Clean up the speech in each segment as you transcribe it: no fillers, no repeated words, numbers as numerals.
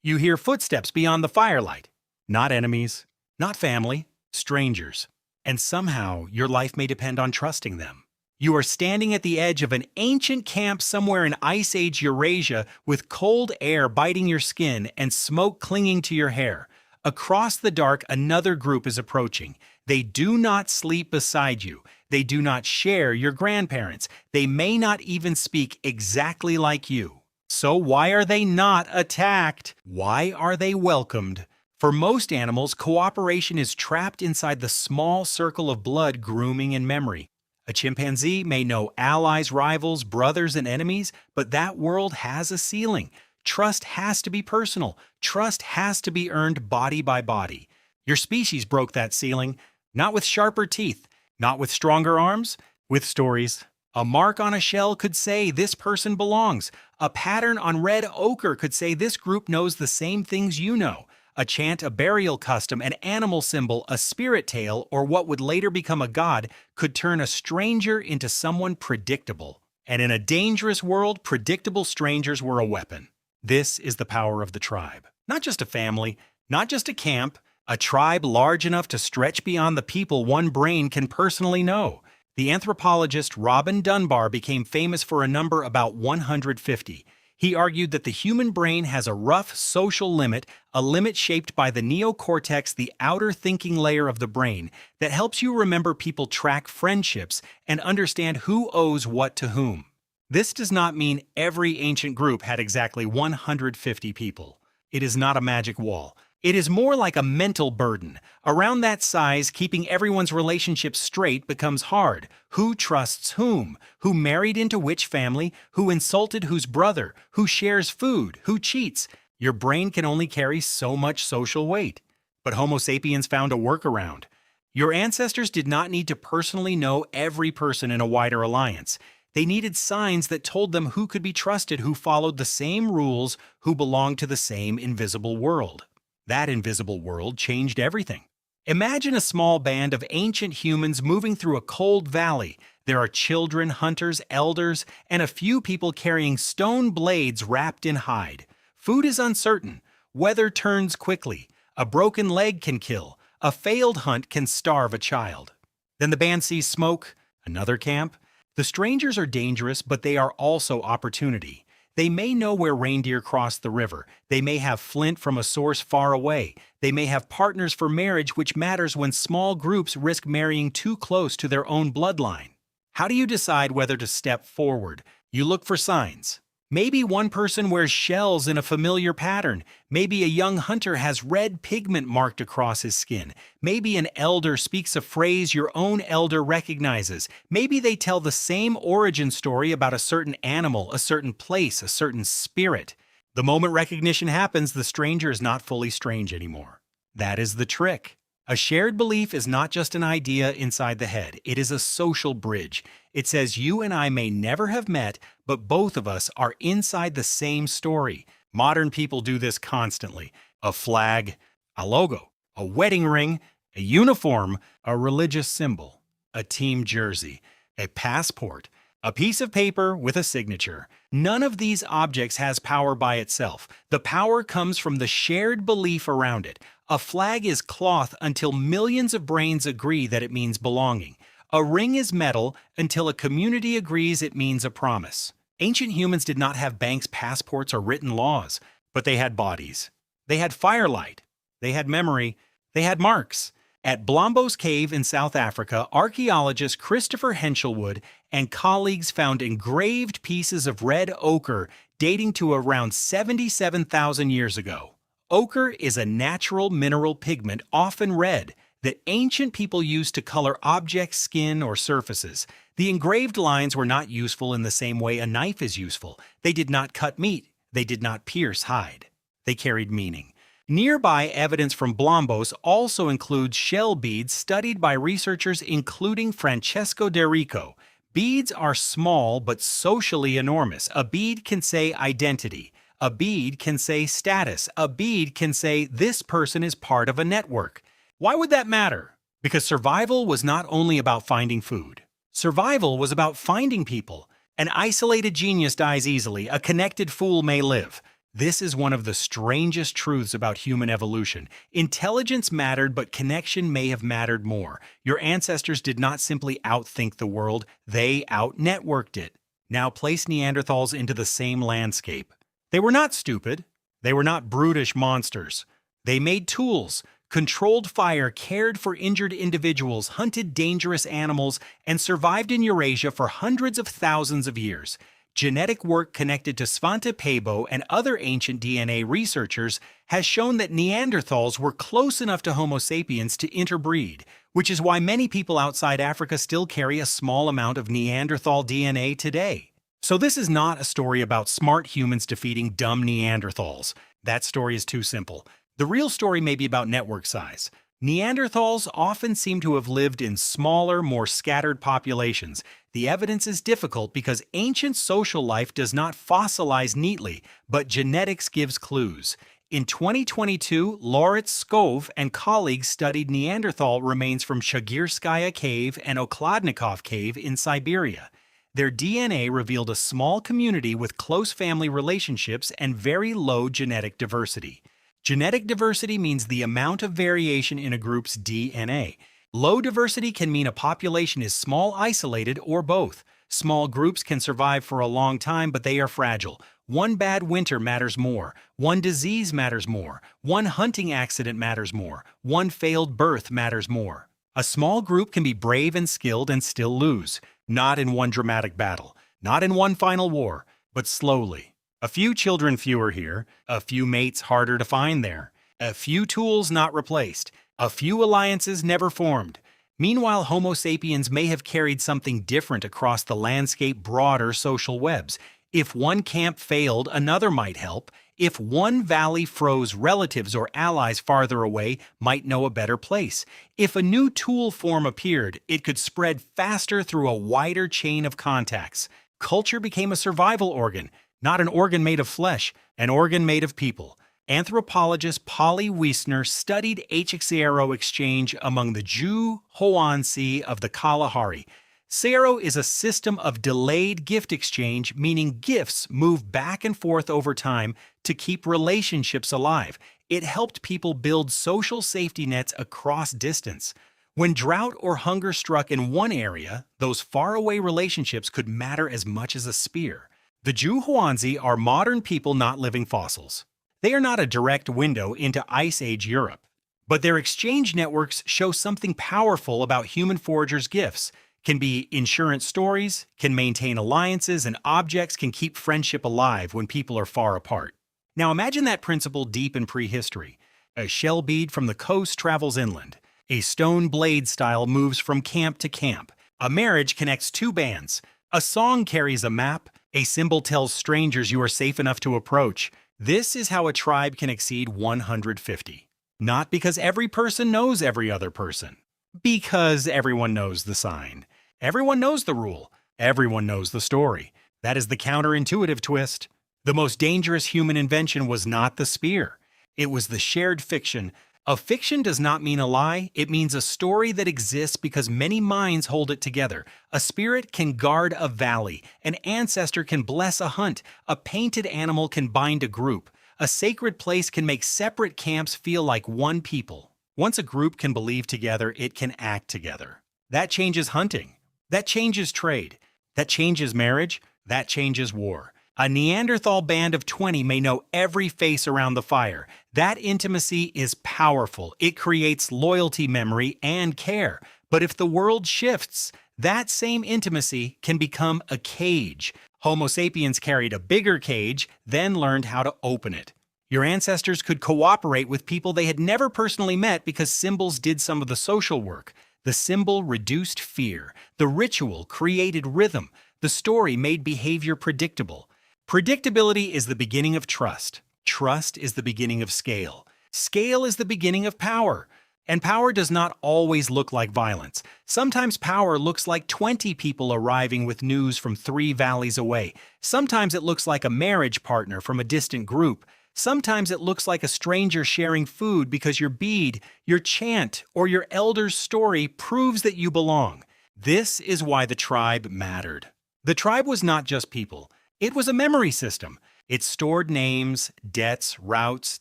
You hear footsteps beyond the firelight. Not enemies, not family, strangers. And somehow your life may depend on trusting them. You are standing at the edge of an ancient camp somewhere in Ice Age Eurasia with cold air biting your skin and smoke clinging to your hair. Across the dark, another group is approaching. They do not sleep beside you. They do not share your grandparents. They may not even speak exactly like you. So why are they not attacked? Why are they welcomed? For most animals, cooperation is trapped inside the small circle of blood, grooming, and memory. A chimpanzee may know allies, rivals, brothers, and enemies, but that world has a ceiling. Trust has to be personal. Trust has to be earned body by body. Your species broke that ceiling, not with sharper teeth, not with stronger arms, with stories. A mark on a shell could say this person belongs. A pattern on red ochre could say this group knows the same things you know. A chant, a burial custom, an animal symbol, a spirit tale, or what would later become a god could turn a stranger into someone predictable. And in a dangerous world, predictable strangers were a weapon. This is the power of the tribe. Not just a family, not just a camp, a tribe large enough to stretch beyond the people one brain can personally know. The anthropologist Robin Dunbar became famous for a number about 150. He argued that the human brain has a rough social limit, a limit shaped by the neocortex, the outer thinking layer of the brain, that helps you remember people, track friendships, and understand who owes what to whom. This does not mean every ancient group had exactly 150 people. It is not a magic wall. It is more like a mental burden. Around that size, keeping everyone's relationships straight becomes hard. Who trusts whom? Who married into which family? Who insulted whose brother? Who shares food? Who cheats? Your brain can only carry so much social weight. But Homo sapiens found a workaround. Your ancestors did not need to personally know every person in a wider alliance. They needed signs that told them who could be trusted, who followed the same rules, who belonged to the same invisible world. That invisible world changed everything. Imagine a small band of ancient humans moving through a cold valley. There are children, hunters, elders, and a few people carrying stone blades wrapped in hide. Food is uncertain. Weather turns quickly. A broken leg can kill. A failed hunt can starve a child. Then the band sees smoke, another camp. The strangers are dangerous, but they are also opportunity. They may know where reindeer cross the river. They may have flint from a source far away. They may have partners for marriage, which matters when small groups risk marrying too close to their own bloodline. How do you decide whether to step forward? You look for signs. Maybe one person wears shells in a familiar pattern. Maybe a young hunter has red pigment marked across his skin. Maybe an elder speaks a phrase your own elder recognizes. Maybe they tell the same origin story about a certain animal, a certain place, a certain spirit. The moment recognition happens, the stranger is not fully strange anymore. That is the trick. A shared belief is not just an idea inside the head. It is a social bridge. It says you and I may never have met, but both of us are inside the same story. Modern people do this constantly. A flag, a logo, a wedding ring, a uniform, a religious symbol, a team jersey, a passport, a piece of paper with a signature. None of these objects has power by itself. The power comes from the shared belief around it. A flag is cloth until millions of brains agree that it means belonging. A ring is metal until a community agrees it means a promise. Ancient humans did not have banks, passports, or written laws, but they had bodies. They had firelight. They had memory. They had marks. At Blombos Cave in South Africa, archaeologist Christopher Henshelwood and colleagues found engraved pieces of red ochre dating to around 77,000 years ago. Ochre is a natural mineral pigment, often red, that ancient people used to color objects, skin, or surfaces. The engraved lines were not useful in the same way a knife is useful. They did not cut meat. They did not pierce hide. They carried meaning. Nearby evidence from Blombos also includes shell beads studied by researchers including Francesco De Rico. Beads are small but socially enormous. A bead can say identity. A bead can say status. A bead can say this person is part of a network. Why would that matter? Because survival was not only about finding food. Survival was about finding people. An isolated genius dies easily. A connected fool may live. This is one of the strangest truths about human evolution. Intelligence mattered, but connection may have mattered more. Your ancestors did not simply outthink the world, they out-networked it. Now place Neanderthals into the same landscape. They were not stupid. They were not brutish monsters. They made tools, controlled fire, cared for injured individuals, hunted dangerous animals, and survived in Eurasia for hundreds of thousands of years. Genetic work connected to Svante Pääbo and other ancient DNA researchers has shown that Neanderthals were close enough to Homo sapiens to interbreed, which is why many people outside Africa still carry a small amount of Neanderthal DNA today. So this is not a story about smart humans defeating dumb Neanderthals. That story is too simple. The real story may be about network size. Neanderthals often seem to have lived in smaller, more scattered populations. The evidence is difficult because ancient social life does not fossilize neatly, but genetics gives clues. In 2022, Lauritz Skov and colleagues studied Neanderthal remains from Shagirskaya Cave and Okladnikov Cave in Siberia. Their DNA revealed a small community with close family relationships and very low genetic diversity. Genetic diversity means the amount of variation in a group's DNA. Low diversity can mean a population is small, isolated, or both. Small groups can survive for a long time, but they are fragile. One bad winter matters more. One disease matters more. One hunting accident matters more. One failed birth matters more. A small group can be brave and skilled and still lose. Not in one dramatic battle. Not in one final war, but slowly. A few children fewer here, a few mates harder to find there, a few tools not replaced, a few alliances never formed. Meanwhile, Homo sapiens may have carried something different across the landscape broader social webs. If one camp failed, another might help. If one valley froze, relatives or allies farther away might know a better place. If a new tool form appeared, it could spread faster through a wider chain of contacts. Culture became a survival organ. Not an organ made of flesh, an organ made of people. Anthropologist Polly Wiessner studied Hxaro exchange among the Jew Hoansi of the Kalahari. Hxaro is a system of delayed gift exchange, meaning gifts move back and forth over time to keep relationships alive. It helped people build social safety nets across distance. When drought or hunger struck in one area, those faraway relationships could matter as much as a spear. The Juhuanzi are modern people, not living fossils. They are not a direct window into Ice Age Europe. But their exchange networks show something powerful about human foragers' gifts. Can be insurance stories, can maintain alliances, and objects can keep friendship alive when people are far apart. Now imagine that principle deep in prehistory. A shell bead from the coast travels inland. A stone blade style moves from camp to camp. A marriage connects two bands. A song carries a map. A symbol tells strangers you are safe enough to approach. This is how a tribe can exceed 150. Not because every person knows every other person. Because everyone knows the sign. Everyone knows the rule. Everyone knows the story. That is the counterintuitive twist. The most dangerous human invention was not the spear. It was the shared fiction. A fiction does not mean a lie, it means a story that exists because many minds hold it together. A spirit can guard a valley, an ancestor can bless a hunt, a painted animal can bind a group, a sacred place can make separate camps feel like one people. Once a group can believe together, it can act together. That changes hunting. That changes trade. That changes marriage. That changes war. A Neanderthal band of 20 may know every face around the fire. That intimacy is powerful. It creates loyalty, memory, and care. But if the world shifts, that same intimacy can become a cage. Homo sapiens carried a bigger cage, then learned how to open it. Your ancestors could cooperate with people they had never personally met because symbols did some of the social work. The symbol reduced fear. The ritual created rhythm. The story made behavior predictable. Predictability is the beginning of trust. Trust is the beginning of scale. Scale is the beginning of power. And power does not always look like violence. Sometimes power looks like 20 people arriving with news from 3 valleys away. Sometimes it looks like a marriage partner from a distant group. Sometimes it looks like a stranger sharing food because your bead, your chant, or your elder's story proves that you belong. This is why the tribe mattered. The tribe was not just people. It was a memory system. It stored names, debts, routes,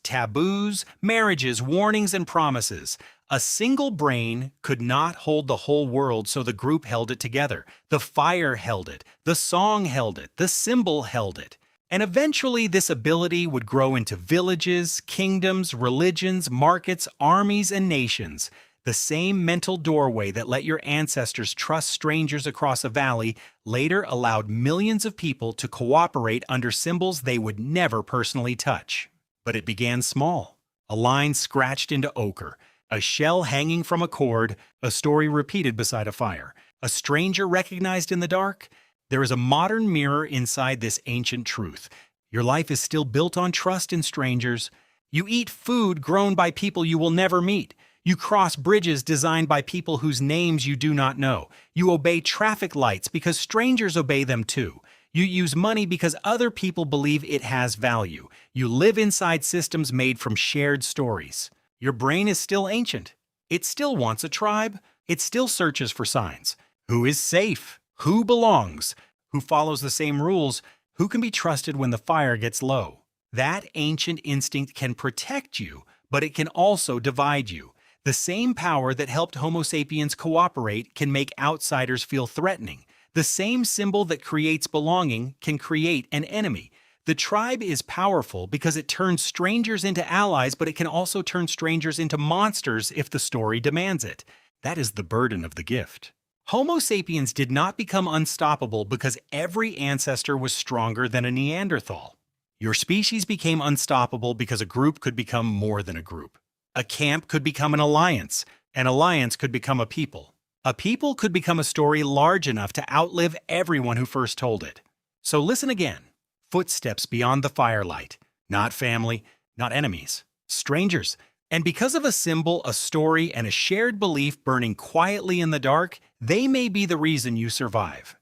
taboos, marriages, warnings, and promises. A single brain could not hold the whole world, so the group held it together. The fire held it, the song held it, the symbol held it. And eventually this ability would grow into villages, kingdoms, religions, markets, armies, and nations. The same mental doorway that let your ancestors trust strangers across a valley later allowed millions of people to cooperate under symbols they would never personally touch. But it began small. A line scratched into ochre, a shell hanging from a cord, a story repeated beside a fire, a stranger recognized in the dark. There is a modern mirror inside this ancient truth. Your life is still built on trust in strangers. You eat food grown by people you will never meet. You cross bridges designed by people whose names you do not know. You obey traffic lights because strangers obey them too. You use money because other people believe it has value. You live inside systems made from shared stories. Your brain is still ancient. It still wants a tribe. It still searches for signs. Who is safe? Who belongs? Who follows the same rules? Who can be trusted when the fire gets low? That ancient instinct can protect you, but it can also divide you. The same power that helped Homo sapiens cooperate can make outsiders feel threatening. The same symbol that creates belonging can create an enemy. The tribe is powerful because it turns strangers into allies, but it can also turn strangers into monsters if the story demands it. That is the burden of the gift. Homo sapiens did not become unstoppable because every ancestor was stronger than a Neanderthal. Your species became unstoppable because a group could become more than a group. A camp could become an alliance could become a people could become a story large enough to outlive everyone who first told it. So listen again. Footsteps beyond the firelight. Not family, not enemies, strangers. And because of a symbol, a story, and a shared belief burning quietly in the dark, they may be the reason you survive.